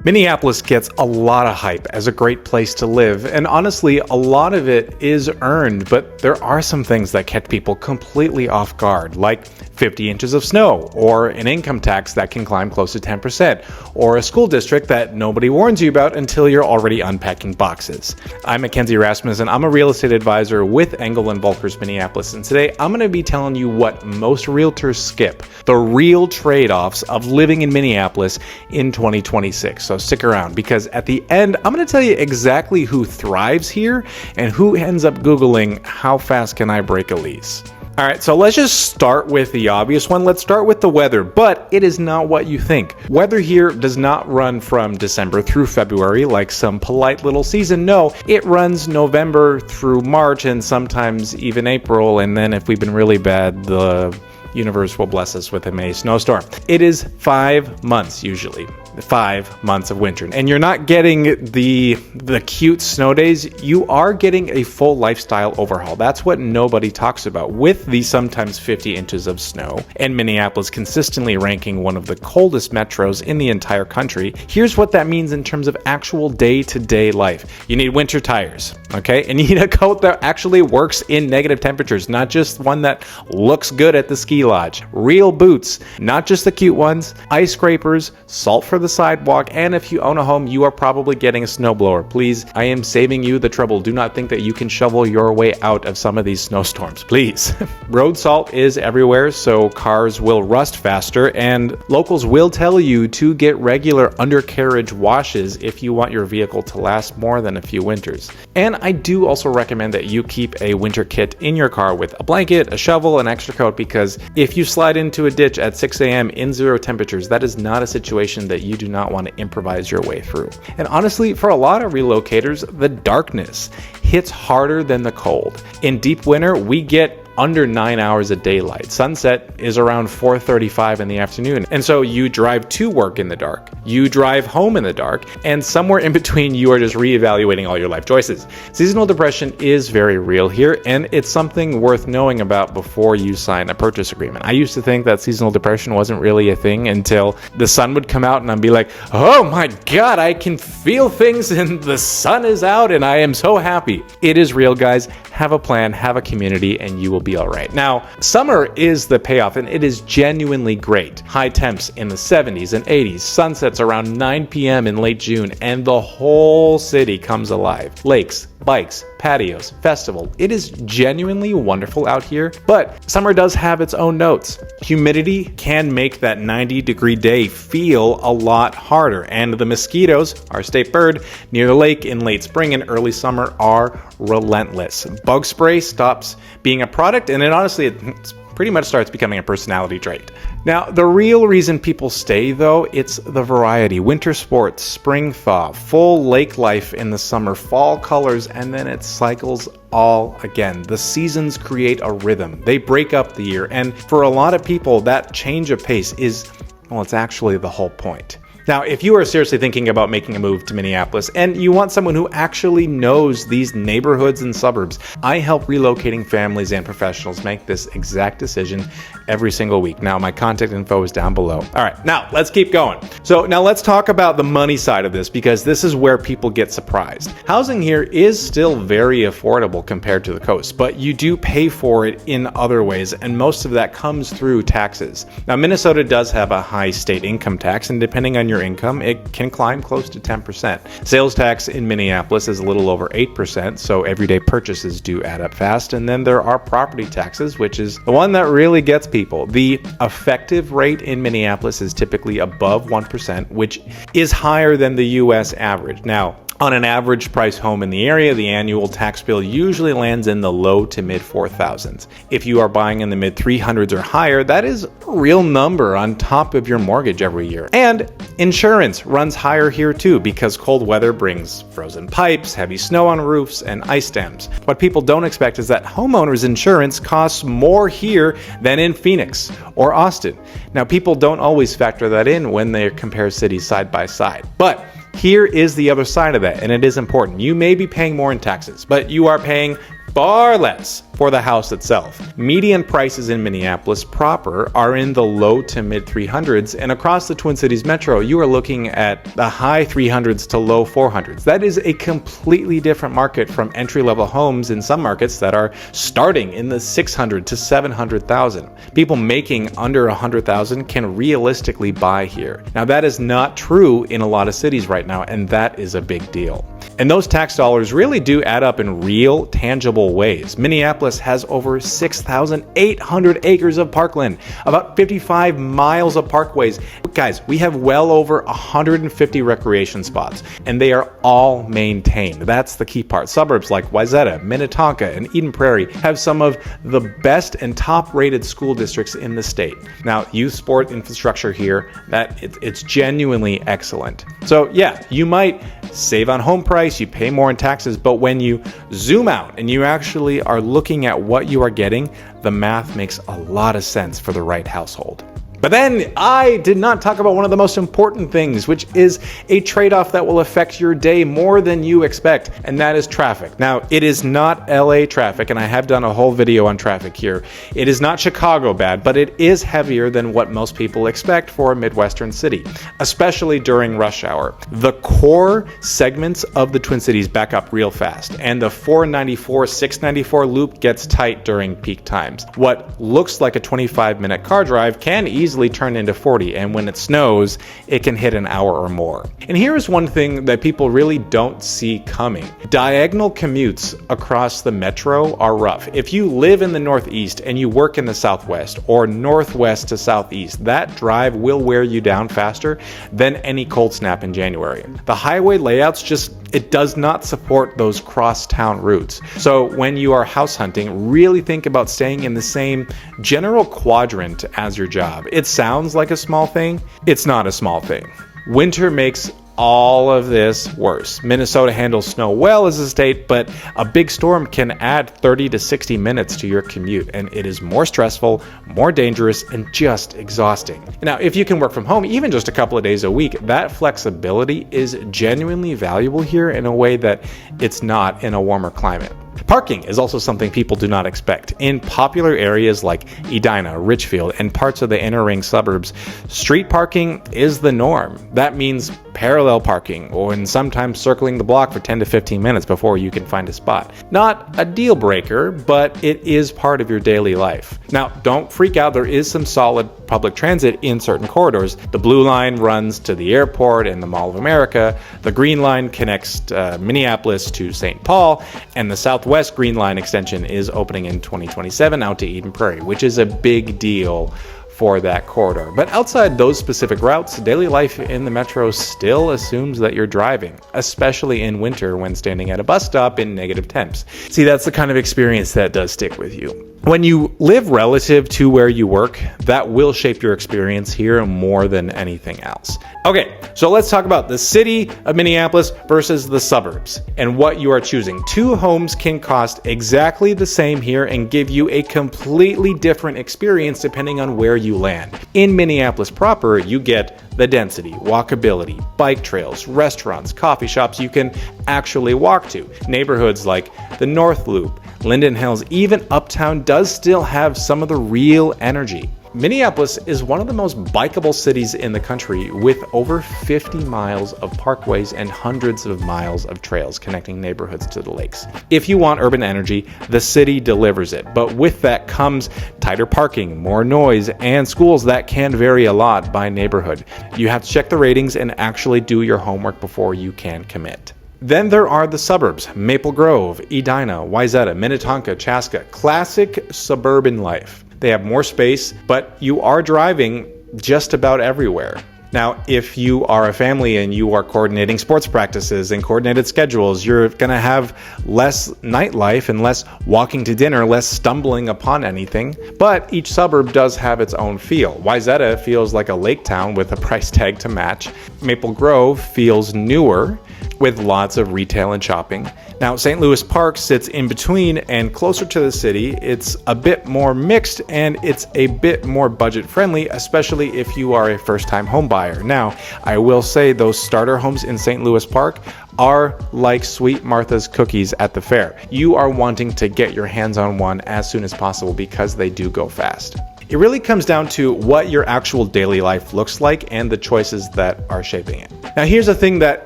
Minneapolis gets a lot of hype as a great place to live, and honestly, a lot of it is earned, but there are some things that catch people completely off guard, like 50 inches of snow, or an income tax that can climb close to 10%, or a school district that nobody warns you about until you're already unpacking boxes. I'm Mackenzie, and I'm a real estate advisor with Engel & Volkers Minneapolis, and today I'm going to be telling you what most realtors skip, the real trade-offs of living in Minneapolis in 2026. So stick around, because at the end, I'm going to tell you exactly who thrives here and who ends up Googling, how fast can I break a lease? All right, so let's just start with the obvious one. Let's start with the weather, but it is not what you think. Weather here does not run from December through February like some polite little season. No, it runs November through March and sometimes even April. And then if we've been really bad, the universe will bless us with a May snowstorm. It is 5 months usually. 5 months of winter, and you're not getting the cute snow days. You are getting a full lifestyle overhaul. That's what nobody talks about. With the sometimes 50 inches of snow and Minneapolis consistently ranking one of the coldest metros in the entire country, here's what that means in terms of actual day-to-day life. You need winter tires, okay? And you need a coat that actually works in negative temperatures, not just one that looks good at the ski lodge. Real boots, not just the cute ones, ice scrapers, salt for the sidewalk, and if you own a home, you are probably getting a snowblower. Please, I am saving you the trouble. Do not think that you can shovel your way out of some of these snowstorms, please. Road salt is everywhere, so cars will rust faster, and locals will tell you to get regular undercarriage washes if you want your vehicle to last more than a few winters. And I do also recommend that you keep a winter kit in your car with a blanket, a shovel, an extra coat, because if you slide into a ditch at 6 a.m. in zero temperatures, that is not a situation that you do not want to improvise your way through. And honestly, for a lot of relocators, the darkness hits harder than the cold. In deep winter, we get under 9 hours of daylight. Sunset is around 4:35 in the afternoon. And so you drive to work in the dark, you drive home in the dark, and somewhere in between you are just reevaluating all your life choices. Seasonal depression is very real here, and it's something worth knowing about before you sign a purchase agreement. I used to think that seasonal depression wasn't really a thing until the sun would come out and I'd be like, oh my God, I can feel things and the sun is out and I am so happy. It is real, guys. Have a plan, have a community, and you will be all right. Now, summer is the payoff, and it is genuinely great. High temps in the 70s and 80s, sunsets around 9 p.m. in late June, and the whole city comes alive. Lakes, bikes, patios, festival. It is genuinely wonderful out here, but summer does have its own notes. Humidity can make that 90-degree day feel a lot harder, and the mosquitoes, our state bird, near the lake in late spring and early summer are relentless. Bug spray stops being a product, and it pretty much starts becoming a personality trait. Now, the real reason people stay, though, it's the variety. Winter sports, spring thaw, full lake life in the summer, fall colors, and then it cycles all again. The seasons create a rhythm. They break up the year, and for a lot of people, that change of pace is, well, it's actually the whole point. Now, if you are seriously thinking about making a move to Minneapolis and you want someone who actually knows these neighborhoods and suburbs, I help relocating families and professionals make this exact decision every single week. Now, my contact info is down below. All right, now let's keep going. So now let's talk about the money side of this, because this is where people get surprised. Housing here is still very affordable compared to the coast, but you do pay for it in other ways, and most of that comes through taxes. Now, Minnesota does have a high state income tax, and depending on your income, it can climb close to 10%. Sales tax in Minneapolis is a little over 8%, so everyday purchases do add up fast. And then there are property taxes, which is the one that really gets people. The effective rate in Minneapolis is typically above 1%, which is higher than the US average. Now, on an average price home in the area, the annual tax bill usually lands in the low to mid 4,000s. If you are buying in the mid 300s or higher, that is a real number on top of your mortgage every year. And insurance runs higher here too, because cold weather brings frozen pipes, heavy snow on roofs, and ice dams. What people don't expect is that homeowners insurance costs more here than in Phoenix or Austin. Now, people don't always factor that in when they compare cities side by side, but here is the other side of that, and it is important. You may be paying more in taxes, but you are paying far less for the house itself. Median prices in Minneapolis proper are in the low to mid 300s, and across the Twin Cities metro, you are looking at the high 300s to low 400s. That is a completely different market from entry-level homes in some markets that are starting in the 600 to 700,000. People making under 100,000 can realistically buy here. Now that is not true in a lot of cities right now, and that is a big deal. And those tax dollars really do add up in real, tangible ways. Minneapolis has over 6,800 acres of parkland, about 55 miles of parkways. Guys, we have well over 150 recreation spots, and they are all maintained. That's the key part. Suburbs like Wayzata, Minnetonka, and Eden Prairie have some of the best and top-rated school districts in the state. Now, youth sport infrastructure here, it's genuinely excellent. So yeah, you might save on home price, you pay more in taxes, but when you zoom out and you actually are looking at what you are getting, the math makes a lot of sense for the right household. But then I did not talk about one of the most important things, which is a trade-off that will affect your day more than you expect, and that is traffic. Now, it is not LA traffic, and I have done a whole video on traffic here. It is not Chicago bad, but it is heavier than what most people expect for a Midwestern city, especially during rush hour. The core segments of the Twin Cities back up real fast, and the 494, 694 loop gets tight during peak times. What looks like a 25-minute car drive can easily turn into 40, and when it snows, it can hit an hour or more. And here's one thing that people really don't see coming. Diagonal commutes across the metro are rough. If you live in the Northeast and you work in the Southwest or Northwest to Southeast, that drive will wear you down faster than any cold snap in January. The highway layouts it does not support those cross-town routes. So when you are house hunting, really think about staying in the same general quadrant as your job. It sounds like a small thing. It's not a small thing. Winter makes all of this worse. Minnesota handles snow well as a state, but a big storm can add 30 to 60 minutes to your commute, and it is more stressful, more dangerous, and just exhausting. Now, if you can work from home even just a couple of days a week, that flexibility is genuinely valuable here in a way that it's not in a warmer climate. Parking is also something people do not expect. In popular areas like Edina, Richfield, and parts of the inner ring suburbs, street parking is the norm. That means parallel parking, and sometimes circling the block for 10 to 15 minutes before you can find a spot. Not a deal breaker, but it is part of your daily life. Now, don't freak out. There is some solid public transit in certain corridors. The Blue Line runs to the airport and the Mall of America. The Green Line connects Minneapolis to St. Paul, and the Southwest Green Line extension is opening in 2027 out to Eden Prairie, which is a big deal for that corridor. But outside those specific routes, daily life in the metro still assumes that you're driving, especially in winter when standing at a bus stop in negative temps. See, that's the kind of experience that does stick with you. When you live relative to where you work, that will shape your experience here more than anything else. Okay, so let's talk about the city of Minneapolis versus the suburbs and what you are choosing. Two homes can cost exactly the same here and give you a completely different experience depending on where you land. In Minneapolis proper, you get the density, walkability, bike trails, restaurants, coffee shops you can actually walk to. Neighborhoods like the North Loop, Linden Hills, even Uptown does still have some of the real energy. Minneapolis is one of the most bikeable cities in the country with over 50 miles of parkways and hundreds of miles of trails connecting neighborhoods to the lakes. If you want urban energy, the city delivers it, but with that comes tighter parking, more noise, and schools that can vary a lot by neighborhood. You have to check the ratings and actually do your homework before you can commit. Then there are the suburbs: Maple Grove, Edina, Wayzata, Minnetonka, Chaska. Classic suburban life. They have more space, but you are driving just about everywhere. Now, if you are a family and you are coordinating sports practices and coordinated schedules, you're going to have less nightlife and less walking to dinner, less stumbling upon anything. But each suburb does have its own feel. Wayzata feels like a lake town with a price tag to match. Maple Grove feels newer. with lots of retail and shopping. Now, St. Louis Park sits in between and closer to the city. It's a bit more mixed and it's a bit more budget friendly, especially if you are a first-time home buyer. Now, I will say those starter homes in St. Louis Park are like Sweet Martha's cookies at the fair. You are wanting to get your hands on one as soon as possible because they do go fast. It really comes down to what your actual daily life looks like and the choices that are shaping it. Now, here's a thing that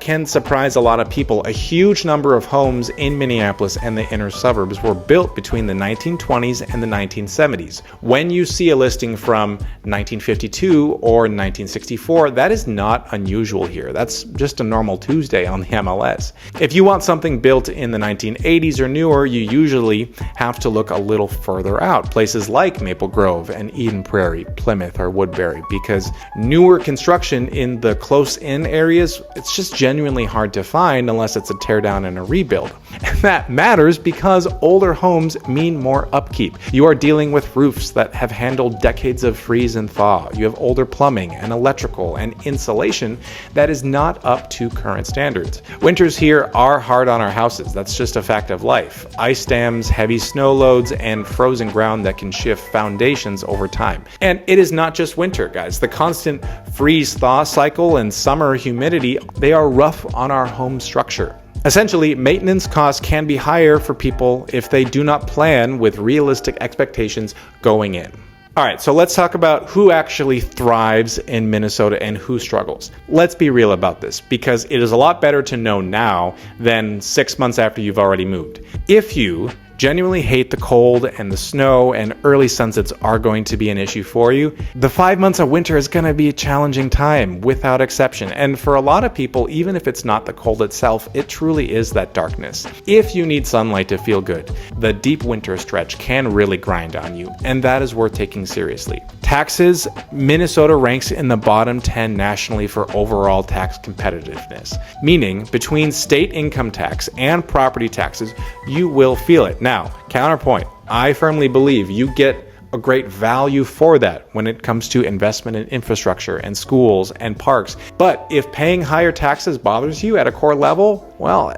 can surprise a lot of people. A huge number of homes in Minneapolis and the inner suburbs were built between the 1920s and the 1970s. When you see a listing from 1952 or 1964, that is not unusual here. That's just a normal Tuesday on the MLS. If you want something built in the 1980s or newer, you usually have to look a little further out. Places like Maple Grove and Eden Prairie, Plymouth, or Woodbury, because newer construction in the close-in areas, it's just genuinely hard to find unless it's a tear down and a rebuild. And that matters because older homes mean more upkeep. You are dealing with roofs that have handled decades of freeze and thaw. You have older plumbing and electrical and insulation that is not up to current standards. Winters here are hard on our houses. That's just a fact of life. Ice dams, heavy snow loads, and frozen ground that can shift foundations over time. And it is not just winter, guys. The constant freeze-thaw cycle and summer humidity, they are rough on our home structure. Essentially, maintenance costs can be higher for people if they do not plan with realistic expectations going in. All right, so let's talk about who actually thrives in Minnesota and who struggles. Let's be real about this, because it is a lot better to know now than 6 months after you've already moved. If you genuinely hate the cold and the snow and early sunsets are going to be an issue for you, the 5 months of winter is going to be a challenging time without exception. And for a lot of people, even if it's not the cold itself, it truly is that darkness. If you need sunlight to feel good, the deep winter stretch can really grind on you, and that is worth taking seriously. Taxes, Minnesota ranks in the bottom 10 nationally for overall tax competitiveness, meaning between state income tax and property taxes, you will feel it. Now, counterpoint, I firmly believe you get a great value for that when it comes to investment in infrastructure and schools and parks. But if paying higher taxes bothers you at a core level, well,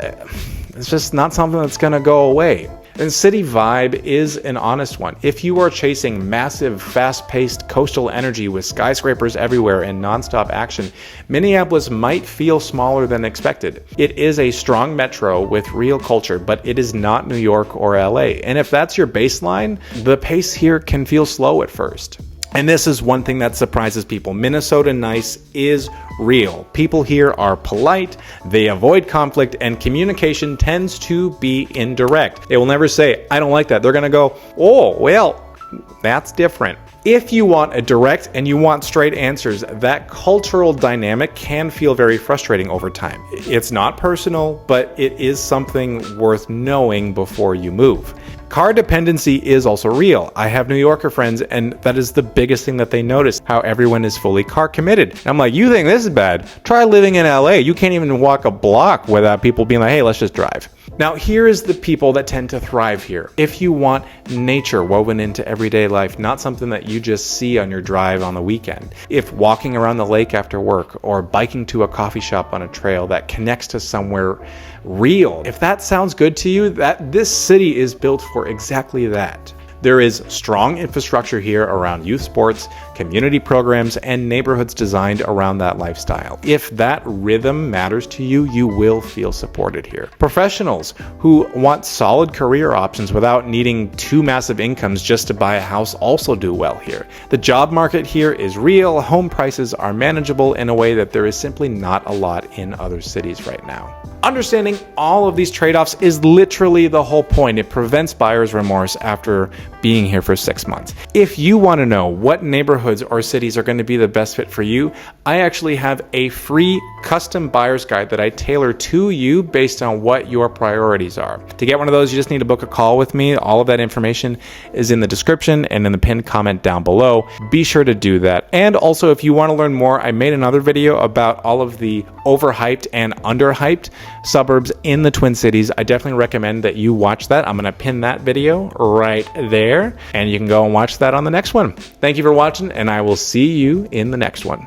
it's just not something that's going to go away. And city vibe is an honest one. If you are chasing massive, fast-paced coastal energy with skyscrapers everywhere and nonstop action, Minneapolis might feel smaller than expected. It is a strong metro with real culture, but it is not New York or LA. And if that's your baseline, the pace here can feel slow at first. And this is one thing that surprises people. Minnesota nice is real. People here are polite, they avoid conflict, and communication tends to be indirect. They will never say, I don't like that. They're going to go, oh, well, that's different. If you want a direct and you want straight answers, that cultural dynamic can feel very frustrating over time. It's not personal, but it is something worth knowing before you move. Car dependency is also real. I have New Yorker friends, and that is the biggest thing that they notice, how everyone is fully car committed. And I'm like, you think this is bad? Try living in LA. You can't even walk a block without people being like, hey, let's just drive. Now, here is the people that tend to thrive here. If you want nature woven into everyday life, not something that you just see on your drive on the weekend. If walking around the lake after work or biking to a coffee shop on a trail that connects to somewhere real, if that sounds good to you, this city is built for exactly that. There is strong infrastructure here around youth sports, community programs, and neighborhoods designed around that lifestyle. If that rhythm matters to you, you will feel supported here. Professionals who want solid career options without needing two massive incomes just to buy a house also do well here. The job market here is real. Home prices are manageable in a way that there is simply not a lot in other cities right now. Understanding all of these trade-offs is literally the whole point. It prevents buyer's remorse after being here for 6 months. If you want to know what neighborhoods or cities are going to be the best fit for you, I actually have a free custom buyer's guide that I tailor to you based on what your priorities are. To get one of those, you just need to book a call with me. All of that information is in the description and in the pinned comment down below. Be sure to do that. And also, if you want to learn more, I made another video about all of the overhyped and underhyped suburbs in the Twin Cities. I definitely recommend that you watch that. I'm going to pin that video right there, and you can go and watch that on the next one. Thank you for watching, and I will see you in the next one.